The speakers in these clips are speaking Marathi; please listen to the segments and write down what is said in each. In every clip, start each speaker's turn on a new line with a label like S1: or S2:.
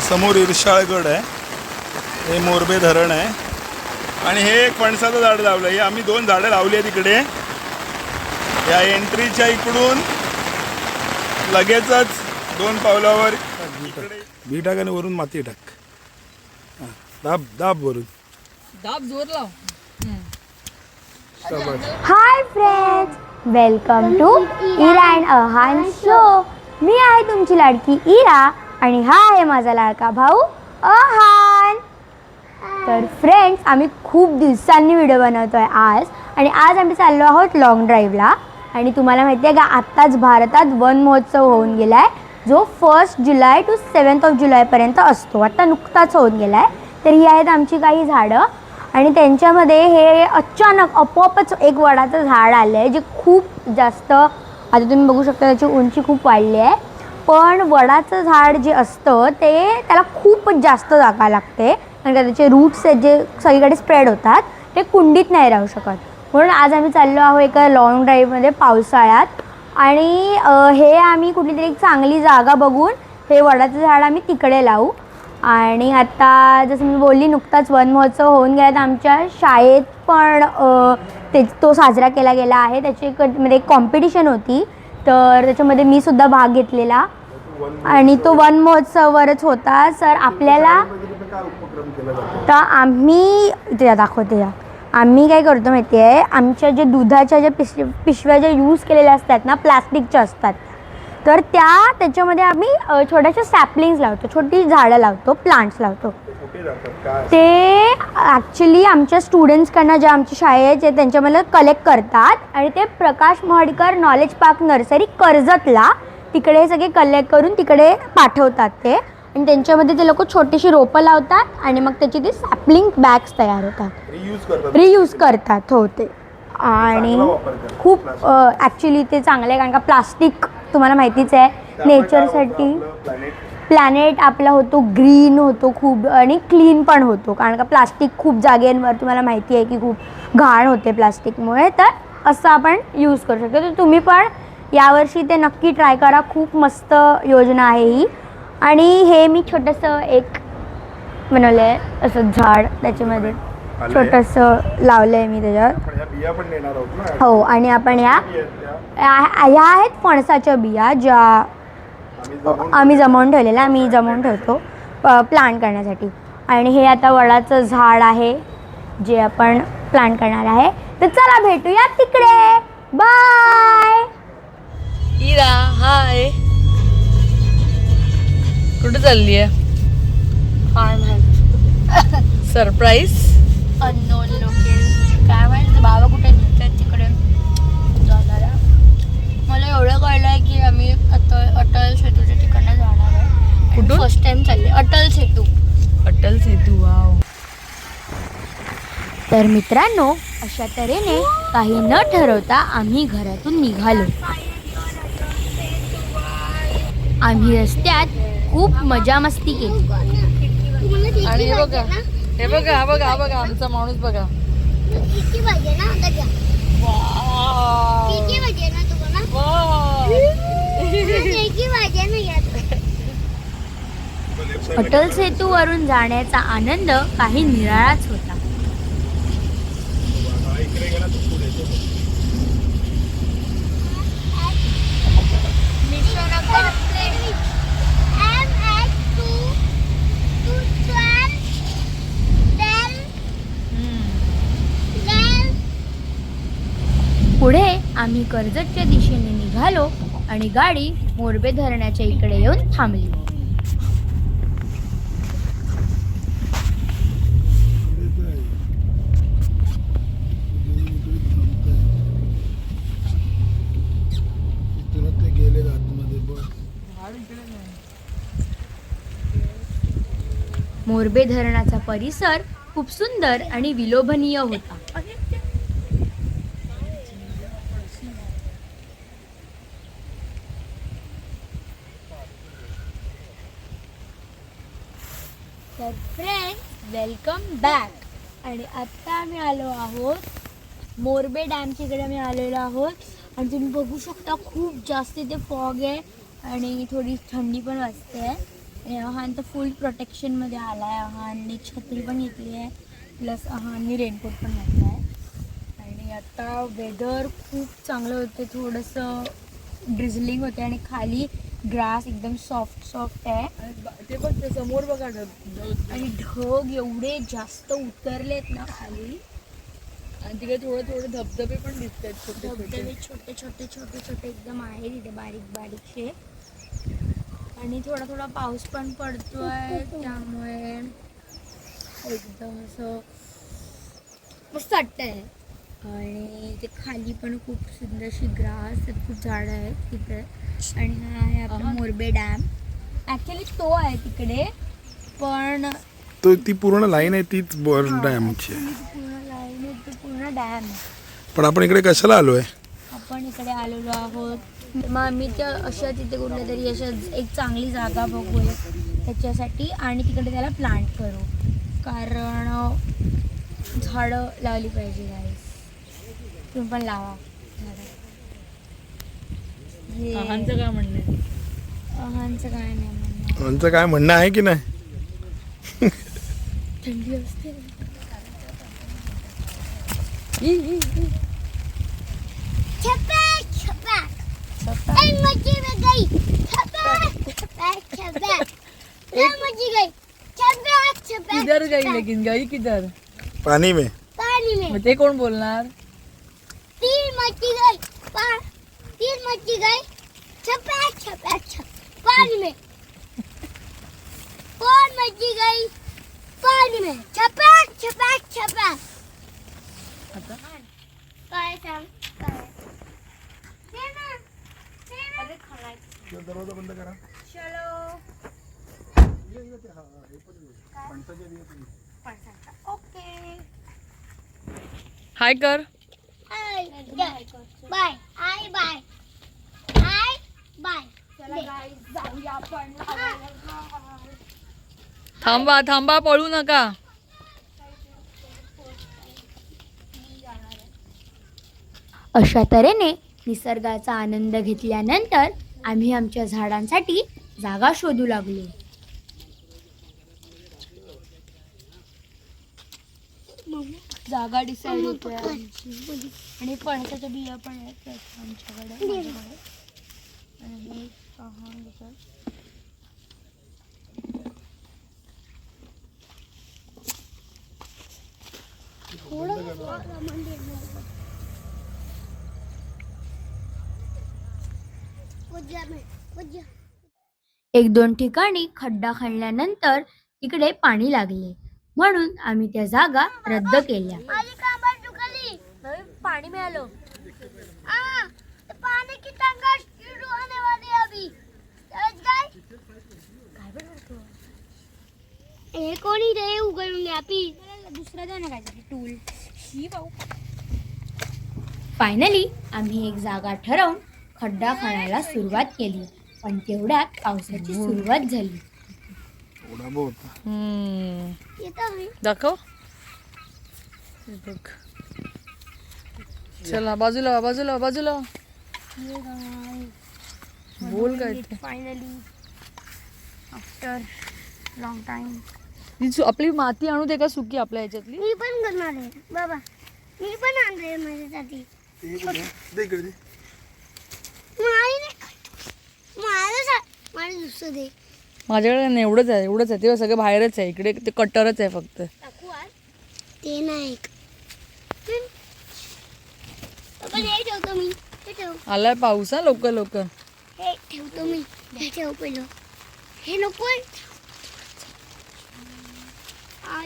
S1: समोर इरशाळगड आहे, हे मोरबे धरण आहे आणि हे एक फणसाचं झाड लावलं. हे आम्ही 2 झाडं लावली आहे तिकडे. या एंट्रीच्या इकडून लगेचच 2 पावलावर बी टाक आणि वरून माती टाक. दाब दाब वरून
S2: दाब जोर लाव.
S3: Hi friends, welcome to Ira and Ahan show. मी आहे तुमची लाडकी इरा आणि हा आहे माझा लाडका भाऊ अहान. तर फ्रेंड्स, आम्ही खूप दिवसांनी व्हिडिओ बनवतो आहे आज. आणि आज आम्ही चाललो आहोत लॉंग ड्राईव्हला. आणि तुम्हाला माहिती आहे का, आत्ताच भारतात वन महोत्सव होऊन गेला आहे, जो 1 जुलै to 7 जुलैपर्यंत असतो. आता नुकताच होऊन गेला आहे. तर ही आहेत आमची काही झाडं आणि त्यांच्यामध्ये हे अचानक आपोआपच एक वडाचं झाड आलं आहे, जे खूप जास्त, आता तुम्ही बघू शकता त्याची उंची खूप वाढली आहे. पण वडाचं झाड जे असतं ते त्याला खूपच जास्त जागा लागते, कारण का त्याचे रूट्स आहेत जे सगळीकडे स्प्रेड होतात, ते कुंडीत नाही राहू शकत. म्हणून आज आम्ही चाललो आहोत एका लॉंग ड्राईव्हमध्ये पावसाळ्यात. आणि हे आम्ही कुठलीतरी एक चांगली जागा बघून हे वडाचं झाड आम्ही तिकडे लावू. आणि आता जसं मी बोलली, नुकताच वन महोत्सव होऊन गेला, तर आमच्या शाळेत पण तो साजरा केला गेला आहे. त्याची एक कॉम्पिटिशन होती, तर त्याच्यामध्ये मी सुद्धा भाग घेतलेला आणि तो वन महोत्सववरच होता. सर आपल्याला तर आम्ही इथे दाखवते, आम्ही काय करतो माहिती आहे, आमच्या जे दुधाच्या ज्या पिशव्या ज्या यूज केलेल्या असतात ना, प्लास्टिकच्या असतात, तर त्याच्यामध्ये आम्ही छोट्याशा सॅपलिंग्स लावतो, छोटी झाडं लावतो, प्लांट्स लावतो. ते ॲक्च्युली आमच्या स्टुडंट्सकडनं, ज्या आमच्या शाळेत जे त्यांच्यामध्ये कलेक्ट करतात आणि ते प्रकाश महाडकर नॉलेज पार्क नर्सरी कर्जतला तिकडे हे सगळे कलेक्ट करून तिकडे पाठवतात ते. आणि त्यांच्यामध्ये ते लोक छोटीशी रोपं लावतात आणि मग त्याची ती सॅपलिंग बॅग्स तयार होतात, रियूज करतात होते. आणि खूप ॲक्च्युली ते चांगलं आहे, कारण का प्लास्टिक तुम्हाला माहितीच आहे, नेचरसाठी प्लॅनेट आपला होतो ग्रीन होतो खूप, आणि क्लीन पण होतो, कारण का प्लास्टिक खूप जागेंवर तुम्हाला माहिती आहे की खूप घाण होते प्लास्टिकमुळे. तर असं आपण यूज करू शकतो. तर तुम्ही पण यावर्षी ते नक्की ट्राय करा, खूप मस्त योजना आहे ही. आणि हे मी छोटंसं एक बनवलं आहे, असं झाड त्याच्यामध्ये छोटंसं लावलं आहे मी त्याच्यावर. हो, आणि आपण ह्या आहेत फणसाच्या बिया, ज्या आम्ही जमवून ठेवलेल्या, आम्ही जमवून ठेवतो प्लांट करण्यासाठी. आणि हे आता वडाचं झाड आहे जे आपण प्लांट करणार आहे. तर चला भेटूया तिकडे. बाय.
S2: इरा हाय, कुठे चालली आहे? सरप्राईज.
S3: अननोन लोकेल, काय माहिती बाबा कुठे नेतात तिकडे जाणार आहे. मला एवढं कळलं आहे की आम्ही अटल सेतूच्या ठिकाणी जाणार आहे.
S2: कुठून?
S3: फर्स्ट टाइम चालले अटल सेतू.
S2: अटल सेतू, वाव.
S3: तर मित्रांनो, अशा तऱ्हेने काही न ठरवता आम्ही घरातून निघालो. आम्ही रस्त्यात खूप मजा मस्ती केली.
S2: आणि हे बघा, हे बघा, हा बघा, हा बघा आमचा माणूस बघा.
S3: अटल सेतूवरून जाण्याचा आनंद काही निराळाच होता. पुढे आम्ही कर्जतच्या दिशेने निघालो आणि गाडी मोरबे धरणाच्या इकडे येऊन थांबली. मोरबे धरणाचा परिसर खूप सुंदर आणि विलोभनीय होता. तर फ्रेंड्स, वेलकम बॅक. आणि आत्ता आम्ही आलो आहोत मोरबे डॅमच्या इकडे आम्ही आलेलो आहोत. आणि तुम्ही बघू शकता खूप जास्त इथे फॉग आहे आणि थोडी थंडी पण वाजते आहे. अहान तर फुल प्रोटेक्शनमध्ये आला आहे. अहानने छत्री पण घेतली आहे, प्लस अहानने रेनकोट पण घातला आहे. आणि आता वेदर खूप चांगलं होते, थोडंसं ड्रिझलिंग होते आणि खाली ग्रास एकदम सॉफ्ट आहे.
S2: ते बघ ते समोर बघा
S3: आणि ढग एवढे जास्त उतरलेत ना खाली.
S2: आणि तिकडे थोडे धबधबे पण दिसतात छोटे
S3: धबधबे छोटे एकदम आहे तिथे बारीक बारीकशे. आणि थोडा पाऊस पण पडतोय, त्यामुळे एकदम असं मस्त वाटतंय. आणि ते खाली पण खूप सुंदरशी ग्रास आहेत, खूप झाडं आहेत तिथे. आणि हा आहे आपला मोरबे डॅम. ॲक्च्युली तो आहे तिकडे, पण
S1: तो ती पूर्ण लाईन आहे तीच डॅमची आहे.
S3: पूर्ण लाईन आहे, तो पूर्ण डॅम आहे.
S1: पण आपण इकडे कशाला आलोय?
S3: आपण इकडे आलेलो आहोत. मग आम्ही त्या अशा तिथे कुठल्या तरी अशा एक चांगली जागा बघूया त्याच्यासाठी आणि तिकडे त्याला प्लांट करू, कारण झाडं लावली पाहिजे गाईस. तुम्ही पण लावा झाडं.
S2: अहानचं काय म्हणणं आहे?
S3: अहानचं काय नाही म्हणणं.
S1: आमचं काय म्हणणं आहे की नाही?
S3: थंडी असते.
S2: किधर गई लेकिन गई किधर?
S1: पाणी में.
S2: मग ते कोण बोलणार?
S4: तीन मच्छी गई छपैक पानी में. कौन मच्छी गई पानी में? छपैक. काय सांग काय? दे ना. अरे खाना.
S1: दरवाजा बंद करा.
S4: चलो. ओके.
S2: हाय कर.
S4: बाय. बाय. चला गाईस जाऊया आपण.
S2: थांबा पळू नका.
S3: अशा तऱ्हेने निसर्गाचा आनंद घेतल्यानंतर आम्ही आमच्या झाडांसाठी जागा शोधू लागलो. जागा डिसाईड होते आमची. आणि फणसाच्या बिया पण आहेत आमच्याकडे. आणि हे अहान बघा. एक दोन ठिकाणी खड्डा खणल्यानंतर तिकडे पाणी लागले, म्हणून आम्ही त्या जागा रद्द केल्या. पाणी मिळालं.
S4: पानी की टंका शुरू होने वाली है अभी. समझ गए? हे कोणी रे उघडून द्या पी.
S3: दुसरा द्या ना काय टूल. ही भाऊ. फायनली आम्ही एक जागा ठरवून खड्डा खणायला सुरुवात केली, पण तेवढ्यात पावसाची सुरुवात झाली.
S2: दाखव. बघ. चला बाजूला. बोल काय ते.
S3: फायनली आफ्टर लॉंग टाइम
S2: आपली माती आणू दे का सुकी आपल्या ह्याच्यातली.
S4: मी पण करणार आहे बाबा. मी पण आणले माझ्यासाठी. मला दुसरं दे.
S2: माझ्याकडे नाही, एवढंच आहे ते सगळं बाहेरच आहे. इकडे ते कटरच आहे फक्त.
S4: ते नाही. हे ठेवतो मी. हे ठेव.
S2: आलाय पाऊस हा. लवकर.
S4: हे ठेवतो मी. हे ठेव पहिलं. हे नको.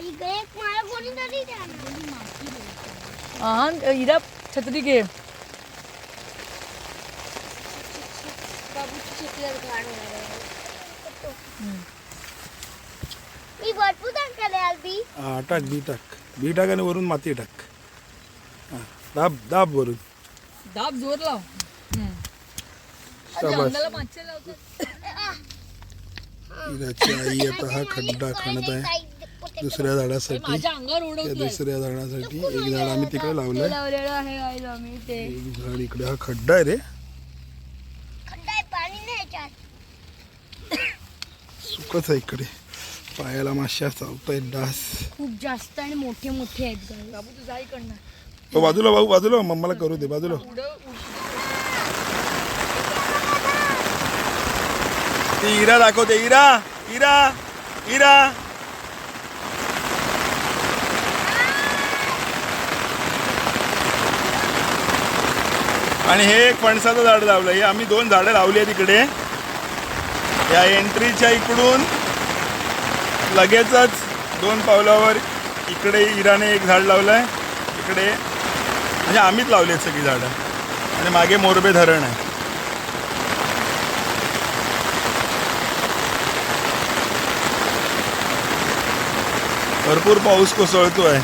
S4: इकडे मला कोणीतरी द्या ना.
S2: हा इरा छत्री घे.
S4: मी भरपूर टाकले आलबी.
S1: बी टाक आणि वरून माती टाक. दाब वरून.
S2: दाब जोर लाव.
S1: शाबास.
S2: अंगाला मागच्या लावतात.
S1: इराची आई आता हा खड्डा खणत आहे दुसऱ्या झाडासाठी.
S2: माझ्या अंगावर
S1: त्या
S2: उडवतोय.
S1: दुसऱ्या झाडासाठी एक झाड आम्ही तिकडे लावलंय.
S3: लावलेलं आहे guys आम्ही ते.
S1: एक झाड इकडे. हा खड्डा आहे रे.
S4: खड्डा आहे, पाणी नाही याच्यात.
S1: धोकच आहे इकडे. पायाला माश्या चावतायत डास.
S3: खूप जास्त आणि मोठे मोठे आहेत guys.
S2: बाबू तू जा इकडनं.
S1: बाजूला भाऊ बाजूला मम्माला करू दे बाजूला. ती इरा दाखवते. इरा इरा इरा. आणि हे एक फणसाचं झाड लावलं. हे आम्ही 2 झाडं लावली आहेत इकडे. या एंट्रीच्या इकडून लगेचच 2 पावलावर इकडे इराने एक झाड लावलं आहे. इकडे म्हणजे आम्हीच लावली आहेत सगळी झाडं. आणि मागे मोरबे धरण आहे. भरपूर पाऊस कोसळतोय.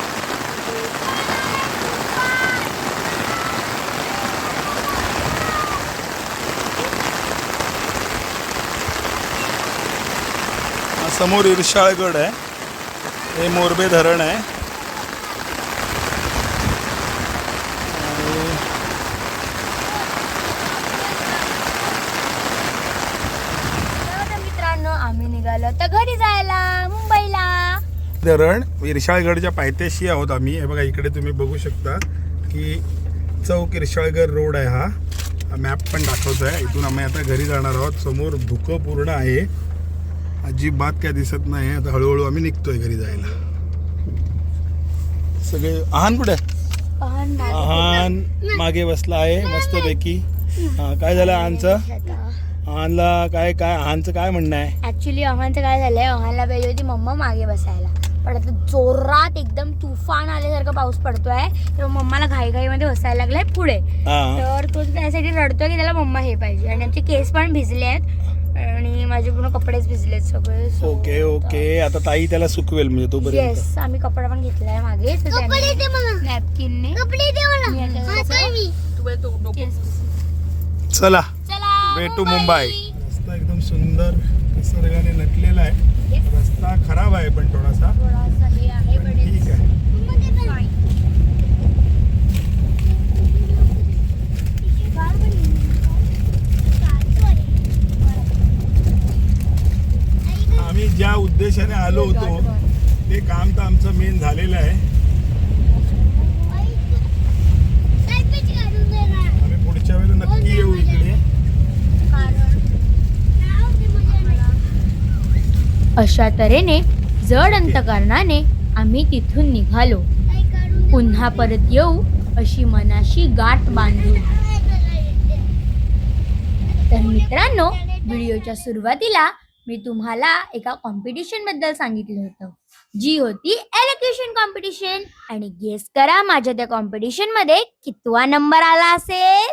S1: समोर इरशाळगड आहे. हे मोरबे धरण आहे.
S3: तर मित्रांनो आम्ही निघालो तर घरी जायला मुंबईला.
S1: धरण इरशाळगडच्या पायथ्याशी आहोत आम्ही. हे बघा इकडे तुम्ही बघू शकता की चौक इरशाळगड रोड आहे. हा मॅप पण दाखवतोय. इथून आम्ही आता घरी जाणार आहोत. समोर धुकं पूर्ण आहे. अजिबात काय दिसत नाही. आता हळूहळू आम्ही निघतोय घरी जायला. सगळे आहान कुठे? आहान मागे बसला आहे मस्तपैकी. हा काय झालं आहानचं? आहानला काय काय आहानचं काय म्हणणं आहे?
S3: ऍक्च्युली अहानचं काय झालंय, अहानला पाहिजे होती मम्मा मागे बसायला, पण आता जोरात एकदम तुफान आल्यासारखं पाऊस पडतोय, तर मम्माला घाईघाईमध्ये बसायला लागलाय पुढे. तर तो त्यासाठी रडतोय की त्याला मम्मा हे पाहिजे. आणि आमचे केस पण भिजले आहेत आणि माझे पूर्ण कपडेच भिजलेत सगळे.
S1: Okay okay. आता ताई त्याला सुकवेल म्हणजे तोपर्यंत.
S3: येस, आम्ही कपडा पण घेतलाय मागे नॅपकिनने.
S1: चला भेटू मुंबई. रस्ता एकदम सुंदर निसर्गाने नटलेला आहे. रस्ता खराब आहे पण थोडासा
S3: हे आहे
S1: पण ठीक आहे. आम्ही ज्या उद्देशाने आलो होतो ते काम तर आमचं मेन झालेलं आहे. आम्ही पुढच्या वेळेला नक्की येऊ इकडे.
S3: अशा तऱ्हेने जड अंतकरणाने आम्ही तिथून निघालो. पुन्हा परत येऊ अशी मनाशी गाठ बांधून. तर मित्रांनो, व्हिडिओच्या सुरुवातीला मी तुम्हाला एका कॉम्पिटिशन बद्दल सांगितलं होतं, जी होती एलोक्युशन कॉम्पिटिशन. आणि गेस करा माझ्या त्या कॉम्पिटिशन मध्ये कितवा नंबर आला असेल.